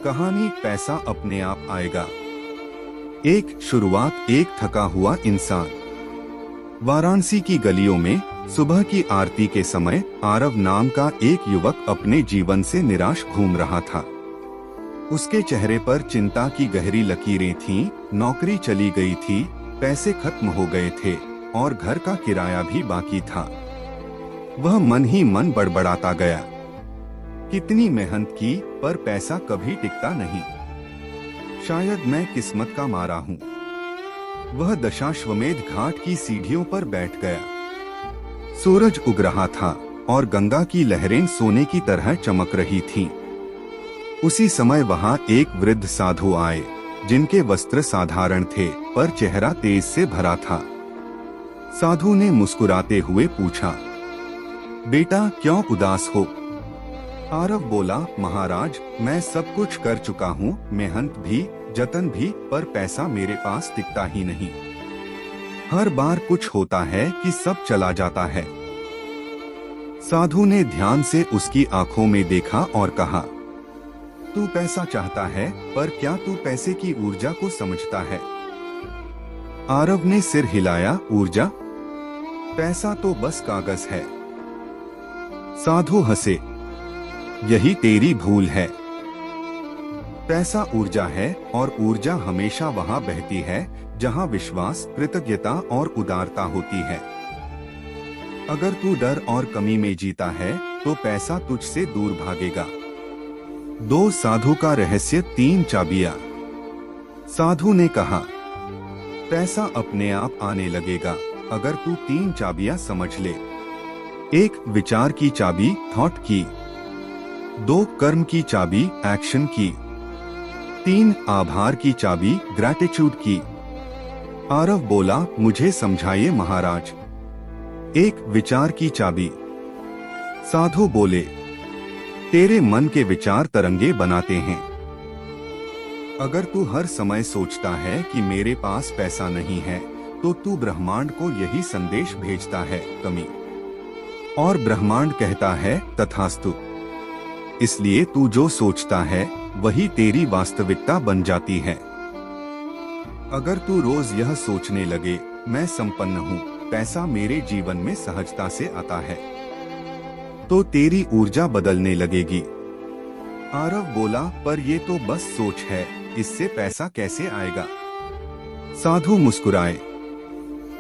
कहानी पैसा अपने आप आएगा। एक शुरुआत। एक थका हुआ इंसान। वाराणसी की गलियों में सुबह की आरती के समय आरव नाम का एक युवक अपने जीवन से निराश घूम रहा था। उसके चेहरे पर चिंता की गहरी लकीरें थीं। नौकरी चली गई थी, पैसे खत्म हो गए थे और घर का किराया भी बाकी था। वह मन ही मन बड़बड़ाता गया। कितनी मेहनत की, पर पैसा कभी टिकता नहीं। शायद मैं किस्मत का मारा हूँ। वह दशाश्वमेध घाट की सीढ़ियों पर बैठ गया। सूरज उग रहा था और गंगा की लहरें सोने की तरह चमक रही थीं। उसी समय वहां एक वृद्ध साधु आए, जिनके वस्त्र साधारण थे पर चेहरा तेज से भरा था। साधु ने मुस्कुराते हुए पूछा, बेटा क्यों उदास हो? आरव बोला, महाराज मैं सब कुछ कर चुका हूँ, मेहनत भी, जतन भी, पर पैसा मेरे पास टिकता ही नहीं। हर बार कुछ होता है कि सब चला जाता है। साधु ने ध्यान से उसकी आंखों में देखा और कहा, तू पैसा चाहता है, पर क्या तू पैसे की ऊर्जा को समझता है? आरव ने सिर हिलाया, ऊर्जा? पैसा तो बस कागज है। साधु हंसे, यही तेरी भूल है। पैसा ऊर्जा है और ऊर्जा हमेशा वहां बहती है जहां विश्वास, कृतज्ञता और उदारता होती है। अगर तू डर और कमी में जीता है तो पैसा तुझसे दूर भागेगा। दो साधु का रहस्य, 3 चाबियां। साधु ने कहा, पैसा अपने आप आने लगेगा अगर तू 3 चाबियां समझ ले। 1 विचार की चाबी, थॉट की। 2 कर्म की चाबी, एक्शन की। 3 आभार की चाबी, ग्रैटिट्यूड की। आरव बोला, मुझे समझाइए महाराज। 1 विचार की चाबी। साधु बोले, तेरे मन के विचार तरंगे बनाते हैं। अगर तू हर समय सोचता है कि मेरे पास पैसा नहीं है, तो तू ब्रह्मांड को यही संदेश भेजता है, कमी। और ब्रह्मांड कहता है, तथास्तु। इसलिए तू जो सोचता है वही तेरी वास्तविकता बन जाती है। अगर तू रोज यह सोचने लगे, मैं संपन्न हूँ, पैसा मेरे जीवन में सहजता से आता है, तो तेरी ऊर्जा बदलने लगेगी। आरव बोला, पर ये तो बस सोच है, इससे पैसा कैसे आएगा? साधु मुस्कुराए,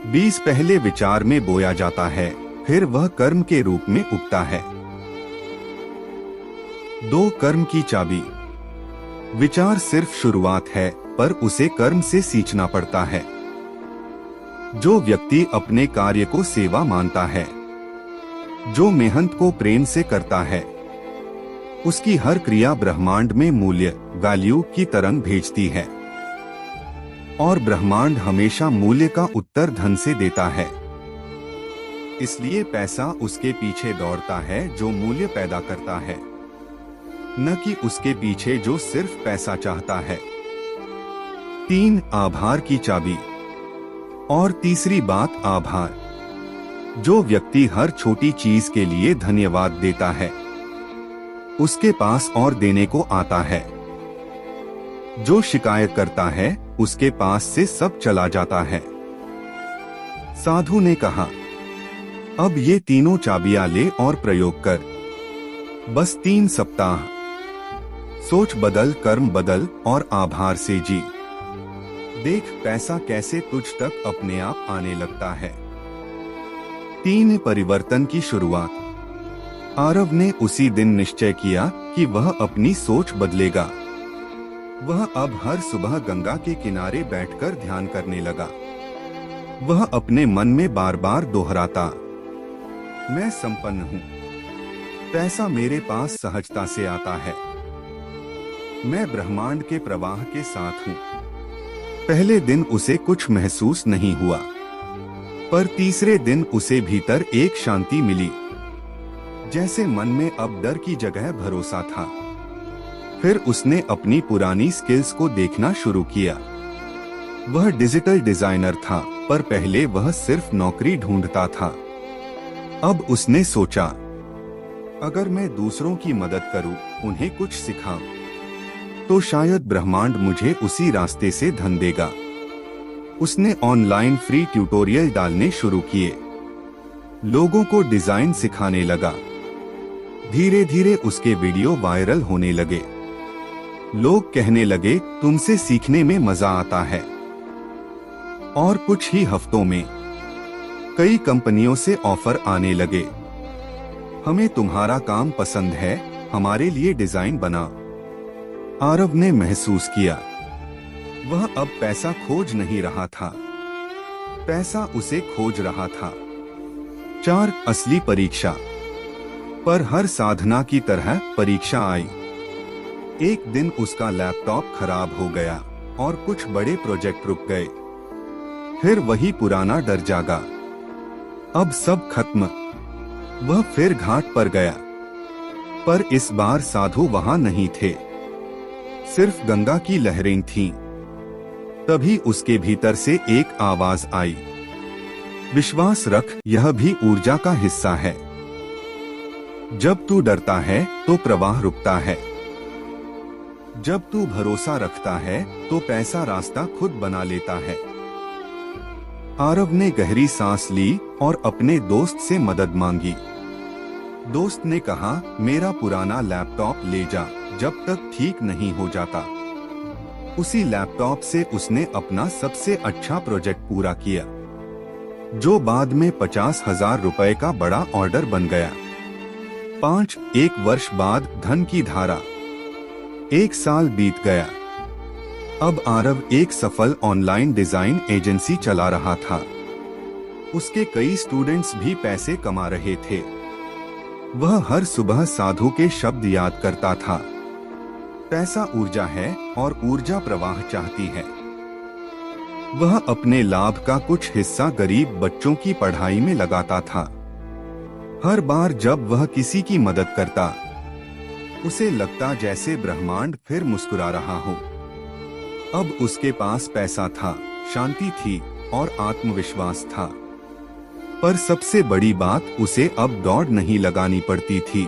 बीज पहले विचार में बोया जाता है, फिर वह कर्म के रूप में उगता है। 2 कर्म की चाबी। विचार सिर्फ शुरुआत है, पर उसे कर्म से सींचना पड़ता है। जो व्यक्ति अपने कार्य को सेवा मानता है, जो मेहनत को प्रेम से करता है, उसकी हर क्रिया ब्रह्मांड में मूल्य, वैल्यू की तरंग भेजती है। और ब्रह्मांड हमेशा मूल्य का उत्तर धन से देता है। इसलिए पैसा उसके पीछे दौड़ता है जो मूल्य पैदा करता है, न कि उसके पीछे जो सिर्फ पैसा चाहता है। 3 आभार की चाबी। और तीसरी बात, आभार। जो व्यक्ति हर छोटी चीज के लिए धन्यवाद देता है, उसके पास और देने को आता है। जो शिकायत करता है, उसके पास से सब चला जाता है। साधु ने कहा, अब ये तीनों चाबियां ले और प्रयोग कर। बस 3 सप्ताह। सोच बदल, कर्म बदल और आभार से जी। देख पैसा कैसे तुझ तक अपने आप आने लगता है। 3 परिवर्तन की शुरुआत। आरव ने उसी दिन निश्चय किया कि वह अपनी सोच बदलेगा। वह अब हर सुबह गंगा के किनारे बैठकर ध्यान करने लगा। वह अपने मन में बार बार दोहराता, मैं संपन्न हूँ, पैसा मेरे पास सहजता से आता है, मैं ब्रह्मांड के प्रवाह के साथ हूँ। पहले दिन उसे कुछ महसूस नहीं हुआ, पर तीसरे दिन उसे भीतर एक शांति मिली, जैसे मन में अब डर की जगह भरोसा था। फिर उसने अपनी पुरानी स्किल्स को देखना शुरू किया। वह डिजिटल डिजाइनर था, पर पहले वह सिर्फ नौकरी ढूंढता था। अब उसने सोचा, अगर मैं दूसरों की मदद करूं, उन्हें कुछ सिखाऊं, तो शायद ब्रह्मांड मुझे उसी रास्ते से धन देगा। उसने ऑनलाइन फ्री ट्यूटोरियल डालने शुरू किए, लोगों को डिजाइन सिखाने लगा। धीरे धीरे उसके वीडियो वायरल होने लगे। लोग कहने लगे, तुमसे सीखने में मजा आता है। और कुछ ही हफ्तों में कई कंपनियों से ऑफर आने लगे। हमें तुम्हारा काम पसंद है, हमारे लिए डिजाइन बना। आरव ने महसूस किया, वह अब पैसा खोज नहीं रहा था, पैसा उसे खोज रहा था। 4 असली परीक्षा। पर हर साधना की तरह परीक्षा आई। एक दिन उसका लैपटॉप खराब हो गया और कुछ बड़े प्रोजेक्ट रुक गए। फिर वही पुराना डर जागा, अब सब खत्म। वह फिर घाट पर गया, पर इस बार साधु वहां नहीं थे, सिर्फ गंगा की लहरें थीं। तभी उसके भीतर से एक आवाज आई, विश्वास रख, यह भी ऊर्जा का हिस्सा है। जब तू डरता है तो प्रवाह रुकता है, जब तू भरोसा रखता है तो पैसा रास्ता खुद बना लेता है। आरव ने गहरी सांस ली और अपने दोस्त से मदद मांगी। दोस्त ने कहा, मेरा पुराना लैपटॉप ले जा, जब तक ठीक नहीं हो जाता। उसी लैपटॉप से उसने अपना सबसे अच्छा प्रोजेक्ट पूरा किया, जो बाद में 50,000 रुपए का बड़ा ऑर्डर बन गया। 1 वर्ष बाद धन की धारा। 1 साल बीत गया। अब आरव एक सफल ऑनलाइन डिजाइन एजेंसी चला रहा था। उसके कई स्टूडेंट्स भी पैसे कमा रहे थे। वह हर सुबह साधु के शब्द याद करता था, पैसा ऊर्जा है और ऊर्जा प्रवाह चाहती है। वह अपने लाभ का कुछ हिस्सा गरीब बच्चों की पढ़ाई में लगाता था। हर बार जब वह किसी की मदद करता, उसे लगता जैसे ब्रह्मांड फिर मुस्कुरा रहा हो। अब उसके पास पैसा था, शांति थी और आत्मविश्वास था। पर सबसे बड़ी बात, उसे अब दौड़ नहीं लगानी पड़ती थी,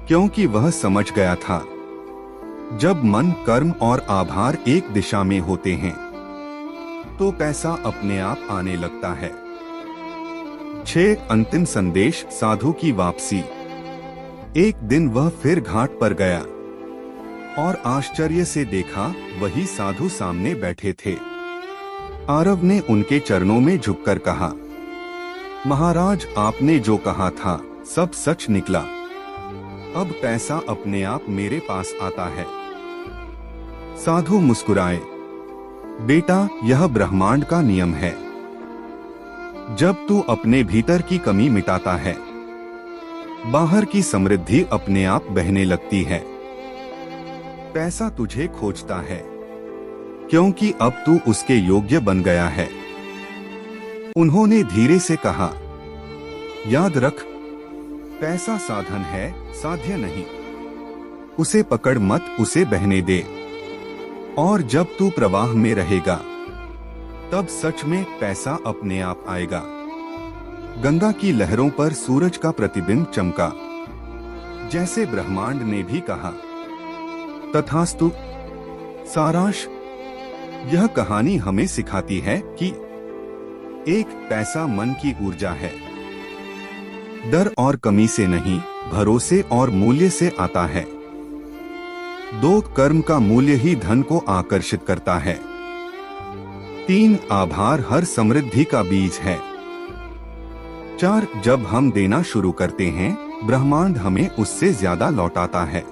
क्योंकि वह समझ गया था, जब मन, कर्म और आभार एक दिशा में होते हैं तो पैसा अपने आप आने लगता है। 6 अंतिम संदेश। साधु की वापसी। एक दिन वह फिर घाट पर गया और आश्चर्य से देखा, वही साधु सामने बैठे थे। आरव ने उनके चरणों में झुककर कहा, महाराज, आपने जो कहा था सब सच निकला। अब पैसा अपने आप मेरे पास आता है। साधु मुस्कुराए, बेटा, यह ब्रह्मांड का नियम है। जब तू अपने भीतर की कमी मिटाता है, बाहर की समृद्धि अपने आप बहने लगती है। पैसा तुझे खोजता है, क्योंकि अब तू उसके योग्य बन गया है। उन्होंने धीरे से कहा, याद रख, पैसा साधन है, साध्य नहीं। उसे पकड़ मत, उसे बहने दे। और जब तू प्रवाह में रहेगा, तब सच में पैसा अपने आप आएगा। गंगा की लहरों पर सूरज का प्रतिबिंब चमका, जैसे ब्रह्मांड ने भी कहा, तथास्तु। सारांश, यह कहानी हमें सिखाती है कि एक, पैसा मन की ऊर्जा है, डर और कमी से नहीं, भरोसे और मूल्य से आता है। 2, कर्म का मूल्य ही धन को आकर्षित करता है। 3, आभार हर समृद्धि का बीज है। 4, जब हम देना शुरू करते हैं, ब्रह्मांड हमें उससे ज्यादा लौटाता है।